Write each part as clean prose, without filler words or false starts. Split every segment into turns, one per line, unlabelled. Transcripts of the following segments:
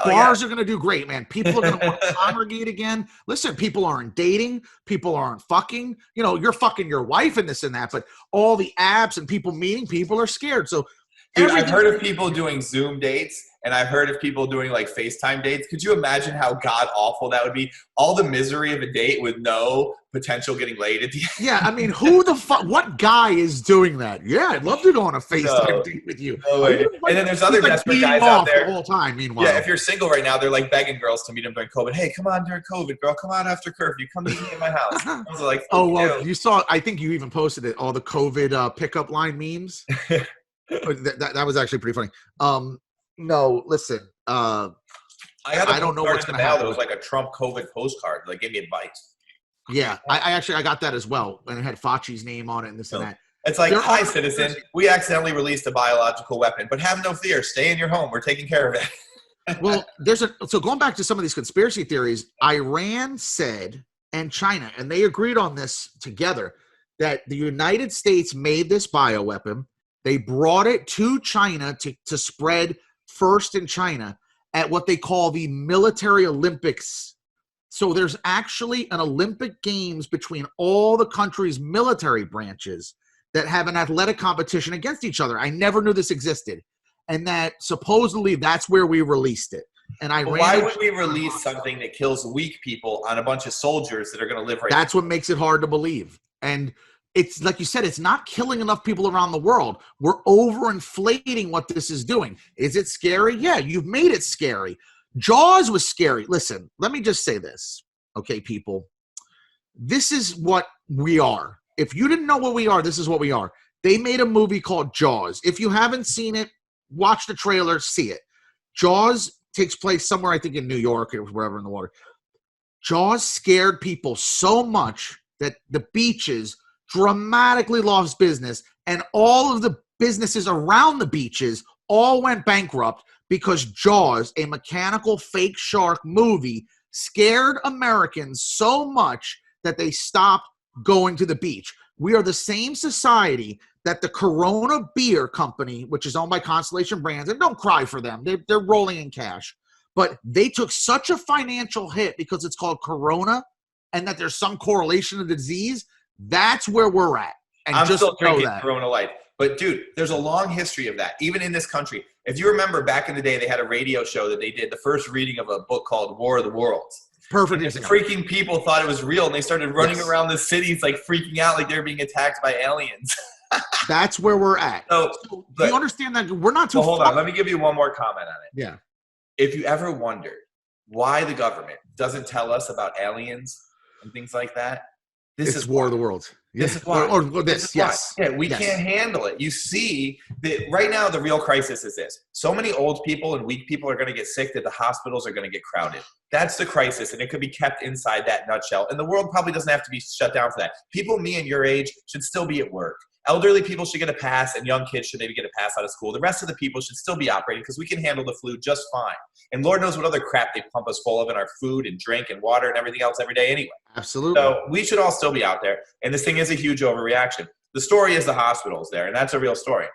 Bars are going to do great, man. People are going to want to congregate again. Listen, people aren't dating. People aren't fucking. You know, you're fucking your wife and this and that, but all the apps and people meeting, people are scared. So
dude, I've heard of people doing Zoom dates, and I've heard of people doing like FaceTime dates. Could you imagine how god awful that would be? All the misery of a date with no potential getting laid at the end.
Yeah, I mean, who the fuck? What guy is doing that? Yeah, I'd love to go on a FaceTime date with you.
No way. And then there's other desperate guys out there
the whole time. Meanwhile,
yeah, if you're single right now, they're like begging girls to meet them during COVID. Hey, come on during COVID, girl. Come on after curfew. Come meet me in my house. I was like,
oh well, you saw. I think you even posted it. All the COVID pickup line memes. that was actually pretty funny. No, listen. I don't know what's going to happen.
It was like a Trump COVID postcard. Like, gave me advice.
Yeah, I got that as well, and it had Fauci's name on it and this and that.
It's like, hi, citizen. We accidentally released a biological weapon, but have no fear. Stay in your home. We're taking care of it.
Well, so going back to some of these conspiracy theories, Iran said, and China, and they agreed on this together, that the United States made this bioweapon. They brought it to China to spread first in China at what they call the Military Olympics. So there's actually an Olympic Games between all the countries' military branches that have an athletic competition against each other. I never knew this existed. And that supposedly that's where we released it. And
why would we release something that kills weak people on a bunch of soldiers that are going to live right
That's what makes it hard to believe. And it's like you said, it's not killing enough people around the world. We're overinflating what this is doing. Is it scary? Yeah, you've made it scary. Jaws was scary. Listen, let me just say this. Okay, people. This is what we are. If you didn't know what we are, this is what we are. They made a movie called Jaws. If you haven't seen it, watch the trailer, see it. Jaws takes place somewhere, I think, in New York or wherever in the water. Jaws scared people so much that the beaches dramatically lost business, and all of the businesses around the beaches all went bankrupt because Jaws, a mechanical fake shark movie, scared Americans so much that they stopped going to the beach. We are the same society that the Corona Beer Company, which is owned by Constellation Brands, and don't cry for them, they're rolling in cash, but they took such a financial hit because it's called Corona and that there's some correlation to the disease. That's where we're at. And
I'm
just
still drinking Corona Light. But, dude, there's a long history of that, even in this country. If you remember back in the day, they had a radio show that they did the first reading of a book called War of the Worlds.
Perfect.
And freaking people thought it was real, and they started running around the cities, like freaking out like they were being attacked by aliens.
That's where we're at.
So
do you understand that we're not too
hold on. Let me give you one more comment on it.
Yeah.
If you ever wondered why the government doesn't tell us about aliens and things like that, this is
War of the Worlds.
This is why.
Yes.
Yeah, we can't handle it. You see that right now the real crisis is this. So many old people and weak people are going to get sick that the hospitals are going to get crowded. That's the crisis, and it could be kept inside that nutshell. And the world probably doesn't have to be shut down for that. People me and your age should still be at work. Elderly people should get a pass, and young kids should maybe get a pass out of school. The rest of the people should still be operating because we can handle the flu just fine. And Lord knows what other crap they pump us full of in our food and drink and water and everything else every day anyway.
Absolutely.
So we should all still be out there. And this thing is a huge overreaction. The story is the hospitals there, and that's a real story.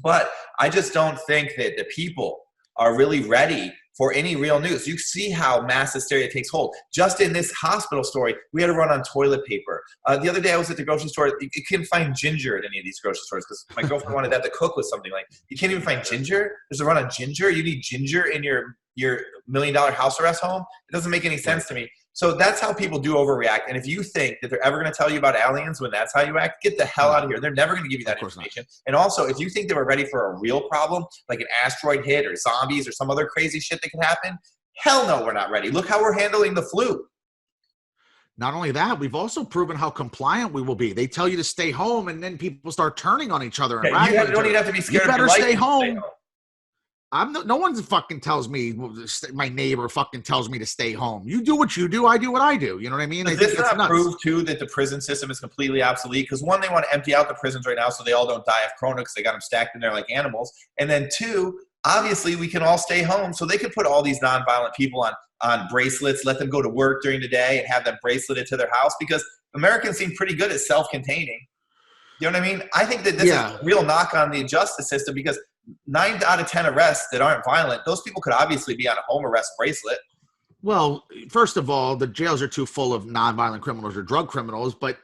But I just don't think that the people are really ready for any real news. You see how mass hysteria takes hold. Just in this hospital story, we had to run on toilet paper. The other day I was at the grocery store. You couldn't find ginger at any of these grocery stores because my girlfriend wanted that to cook with something. Like, you can't even find ginger? There's a run on ginger? You need ginger in your $1 million house arrest home? It doesn't make any sense to me. So that's how people do overreact. And if you think that they're ever going to tell you about aliens when that's how you act, get the hell out of here. They're never going to give you that information. And also, if you think they were ready for a real problem, like an asteroid hit or zombies or some other crazy shit that could happen, hell no, we're not ready. Look how we're handling the flu.
Not only that, we've also proven how compliant we will be. They tell you to stay home, and then people start turning on each other. And
you don't even have to be scared.
You better stay home. No one fucking tells me, my neighbor fucking tells me to stay home. You do what you do, I do what I do. You know what I mean?
Does this not prove, too, that the prison system is completely obsolete? Because one, they want to empty out the prisons right now so they all don't die of corona because they got them stacked in there like animals. And then two, obviously we can all stay home. So they could put all these nonviolent people on bracelets, let them go to work during the day and have them braceleted to their house because Americans seem pretty good at self-containing. You know what I mean? I think that this is a real knock on the justice system because 9 out of 10 arrests that aren't violent, those people could obviously be on a home arrest bracelet.
Well, first of all, the jails are too full of nonviolent criminals or drug criminals. But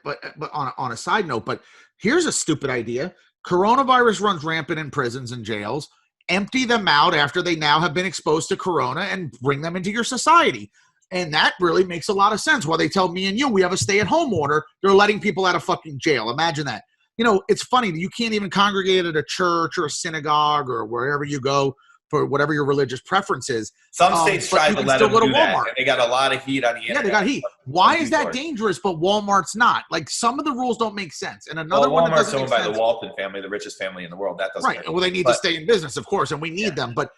on a side note, but here's a stupid idea: coronavirus runs rampant in prisons and jails. Empty them out after they now have been exposed to corona and bring them into your society. And that really makes a lot of sense. While they tell me and you we have a stay-at-home order, they're letting people out of fucking jail. Imagine that. You know, it's funny that you can't even congregate at a church or a synagogue or wherever you go for whatever your religious preference is.
Some states try to let them do that, and they got a lot of heat on the internet.
Yeah, they got heat. Why is that dangerous, but Walmart's not? Like, some of the rules don't make sense. And another one that doesn't make sense.
Walmart's owned by the Walton family, the richest family in the world. That doesn't
right. Well, they need to stay in business, of course, and we need them. But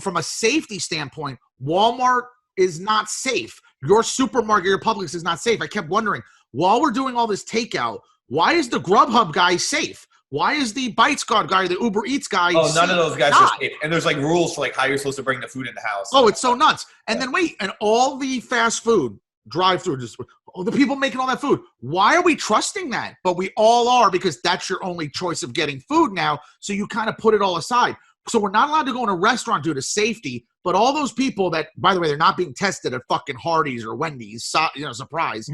from a safety standpoint, Walmart is not safe. Your supermarket, your Publix is not safe. I kept wondering, while we're doing all this takeout, why is the Grubhub guy safe? Why is the Bites God guy, the Uber Eats guy?
Oh, none of those guys are safe. And there's like rules for like how you're supposed to bring the food in the house.
Oh, it's so nuts. And then wait, and all the fast food drive-through, the people making all that food. Why are we trusting that? But we all are, because that's your only choice of getting food now. So you kind of put it all aside. So we're not allowed to go in a restaurant due to safety. But all those people that, by the way, they're not being tested at fucking Hardee's or Wendy's. Surprise.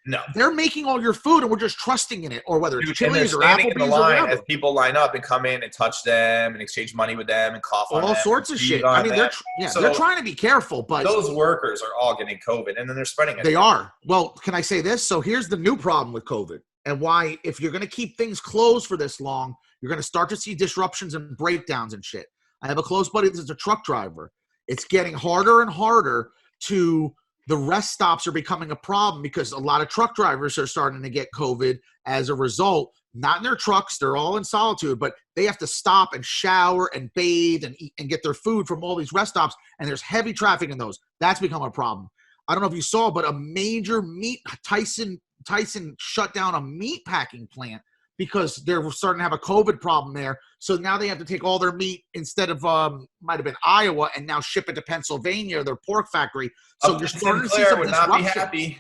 No.
They're making all your food, and we're just trusting in it, or whether it's Chili's or
Applebee's
in the line
or as people line up and come in and touch them and exchange money with them and cough on them.
All sorts of shit. I mean, they're trying to be careful, but
those workers are all getting COVID, and then they're spreading it.
They are. Well, can I say this? So here's the new problem with COVID, and why, if you're going to keep things closed for this long, you're going to start to see disruptions and breakdowns and shit. I have a close buddy that's a truck driver. It's getting harder and harder to. The rest stops are becoming a problem because a lot of truck drivers are starting to get COVID as a result. Not in their trucks, they're all in solitude, but they have to stop and shower and bathe and eat and get their food from all these rest stops, and there's heavy traffic in those. That's become a problem. I don't know if you saw, but a major Tyson shut down a meat packing plant because they're starting to have a COVID problem there. So now they have to take all their meat instead of might have been Iowa and now ship it to Pennsylvania, their pork factory. So you're starting to see some disruption. Would not be happy.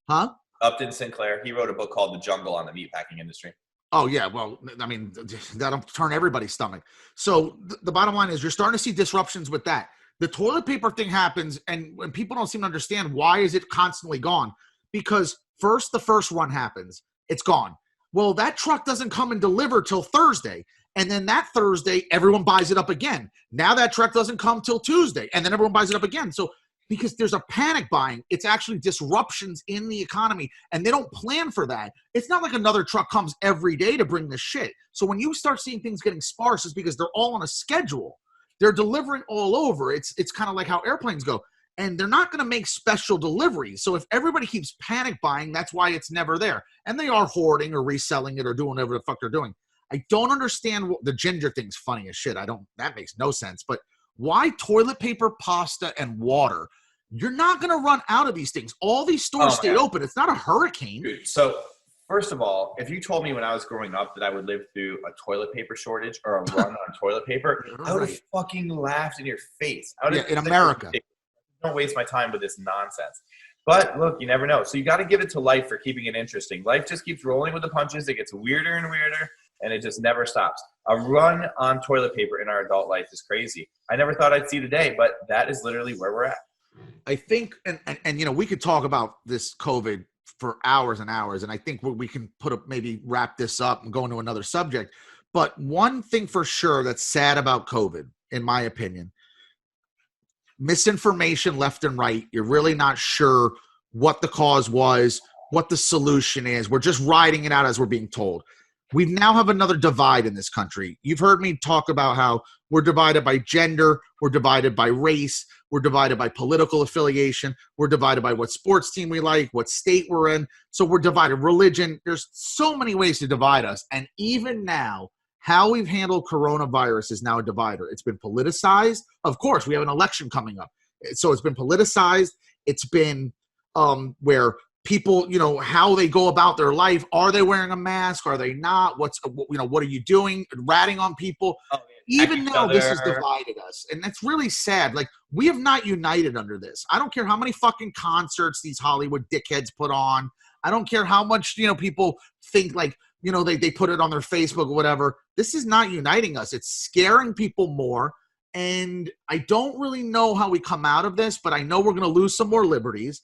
Huh? Upton Sinclair. He wrote a book called The Jungle on the meatpacking industry.
Oh, yeah. Well, I mean, that'll turn everybody's stomach. So the bottom line is you're starting to see disruptions with that. The toilet paper thing happens, and when people don't seem to understand why is it constantly gone? Because the first run happens. It's gone. Well, that truck doesn't come and deliver till Thursday. And then that Thursday, everyone buys it up again. Now that truck doesn't come till Tuesday. And then everyone buys it up again. So because there's a panic buying, it's actually disruptions in the economy. And they don't plan for that. It's not like another truck comes every day to bring this shit. So when you start seeing things getting sparse, it's because they're all on a schedule. They're delivering all over. It's kind of like how airplanes go. And they're not going to make special deliveries. So if everybody keeps panic buying, that's why it's never there. And they are hoarding or reselling it or doing whatever the fuck they're doing. I don't understand the ginger thing's funny as shit. That makes no sense. But why toilet paper, pasta, and water? You're not going to run out of these things. All these stores stayed open. It's not a hurricane.
Dude, so first of all, if you told me when I was growing up that I would live through a toilet paper shortage or a run on toilet paper, I would have fucking laughed in your face.
In America.
Don't waste my time with this nonsense. But look, you never know. So you got to give it to life for keeping it interesting. Life just keeps rolling with the punches. It gets weirder and weirder, and it just never stops. A run on toilet paper in our adult life is crazy. I never thought I'd see the day, but that is literally where we're at.
I think, and we could talk about this COVID for hours and hours, and I think we can maybe wrap this up and go into another subject. But one thing for sure that's sad about COVID, in my opinion, misinformation left and right. You're really not sure what the cause was, what the solution is. We're just riding it out as we're being told. We now have another divide in this country. You've heard me talk about how we're divided by gender, we're divided by race, we're divided by political affiliation, we're divided by what sports team we like, what state we're in. So we're divided. Religion, there's so many ways to divide us. And even now, how we've handled coronavirus is now a divider. It's been politicized. Of course, we have an election coming up. So it's been politicized. It's been where people, how they go about their life. Are they wearing a mask? Are they not? What are you doing? Ratting on people. Even now, this has divided us. And that's really sad. Like, we have not united under this. I don't care how many fucking concerts these Hollywood dickheads put on. I don't care how much, people think like you know, they put it on their Facebook or whatever. This is not uniting us. It's scaring people more. And I don't really know how we come out of this, but I know we're going to lose some more liberties.